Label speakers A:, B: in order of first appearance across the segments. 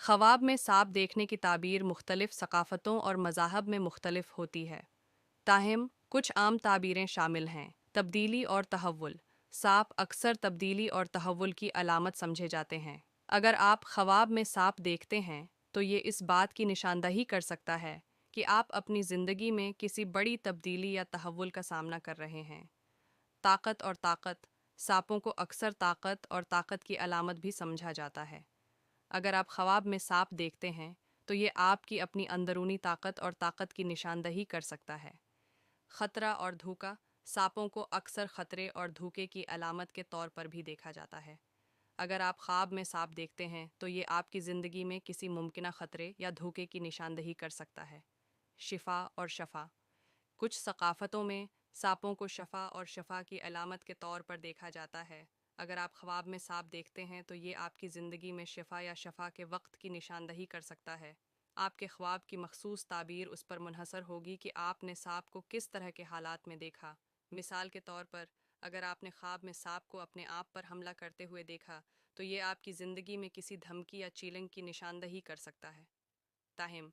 A: ख्वाब में सांप देखने की ताबीर मुख्तलिफ सकाफ़तों और मज़ाहब में मुख्तलिफ होती है। ताहम कुछ आम ताबीरें शामिल हैं। तब्दीली और तहव्वुल। सांप अक्सर तब्दीली और तहव्वुल की अलामत समझे जाते हैं। अगर आप ख्वाब में सांप देखते हैं तो ये इस बात की निशानदही कर सकता है कि आप अपनी ज़िंदगी में किसी बड़ी तब्दीली या तहव्वुल का सामना कर रहे हैं। ताकत और ताकत। सांपों को अक्सर ताकत और ताकत की अलामत भी समझा जाता है। अगर आप ख्वाब में सांप देखते हैं तो ये आपकी अपनी अंदरूनी ताकत और ताकत की निशानदही कर सकता है। खतरा और धोखा। सांपों को अक्सर खतरे और धोखे की अलामत के तौर पर भी देखा जाता है। अगर आप ख्वाब में सांप देखते हैं तो ये आपकी ज़िंदगी में किसी मुमकिन खतरे या धोखे की निशानदही कर सकता है। शिफा और शफा। कुछ सकाफ़तों में सांपों को शफा और शफा की अलामत के तौर पर देखा जाता है। अगर आप ख्वाब में सांप देखते हैं तो ये आपकी ज़िंदगी में शिफा या शफा के वक्त की निशानदही कर सकता है। आपके ख्वाब की मखसूस ताबीर उस पर मुनहसर होगी कि आपने सांप को किस तरह के हालात में देखा। मिसाल के तौर पर, अगर आपने ख्वाब में सांप को अपने आप पर हमला करते हुए देखा तो ये आपकी ज़िंदगी में किसी धमकी या चीलिंग की निशानदही कर सकता है। ताहिम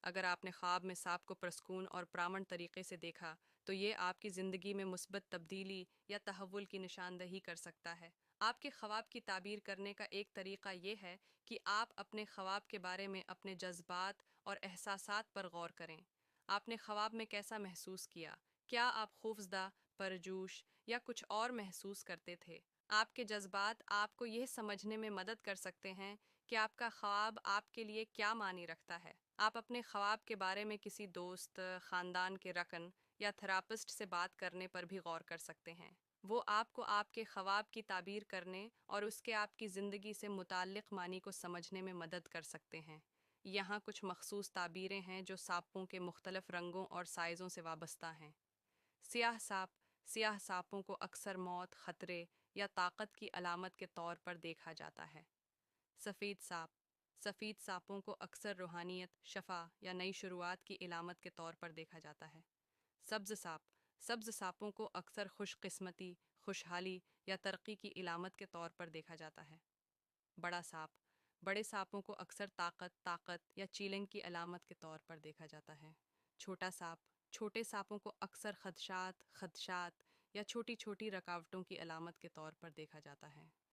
A: अगर आपने ख्वाब में सांप को पुरस्कून और प्रामाण तरीके से देखा तो ये आपकी ज़िंदगी में मुस्बत तब्दीली या तहव्वुल की निशानदही कर सकता है। आपके ख्वाब की ताबीर करने का एक तरीका ये है कि आप अपने ख्वाब के बारे में अपने जज्बात और एहसासात पर गौर करें। आपने ख्वाब में कैसा महसूस किया? क्या आप खौफजदा, परजोश या कुछ और महसूस करते थे? आपके जज्बात आपको यह समझने में मदद कर सकते हैं कि आपका ख्वाब आपके लिए क्या मानी रखता है। आप अपने ख्वाब के बारे में किसी दोस्त, ख़ानदान के रकन या थेरापिस्ट से बात करने पर भी गौर कर सकते हैं। वो आपको आपके ख्वाब की ताबीर करने और उसके आपकी ज़िंदगी से मुताल्लिक़ मानी को समझने में मदद कर सकते हैं। यहाँ कुछ मखसूस ताबीरें हैं जो सांपों के मुख्तलिफ रंगों और साइज़ों से वाबस्ता हैं। सियाह सांप। सियाह सांपों को अक्सर मौत, खतरे या ताकत की अलामत के तौर पर देखा जाता है। सफ़ेद सांप। सफ़ेद सांपों को अक्सर रूहानियत, शफा या नई शुरुआत की इलामत के तौर पर देखा जाता है। सब्ज़ सांप। सब्ज़ सांपों को अक्सर खुशकिस्मती, खुशहाली या तरक्की की इलामत के तौर पर देखा जाता है। बड़ा सांप। बड़े सांपों को अक्सर ताकत, ताकत या चीलिंग की अलामत के तौर पर देखा जाता है। छोटा सांप। छोटे सांपों को अक्सर खदशात, खदशात या छोटी छोटी रुकावटों की अलामत के तौर पर देखा जाता है।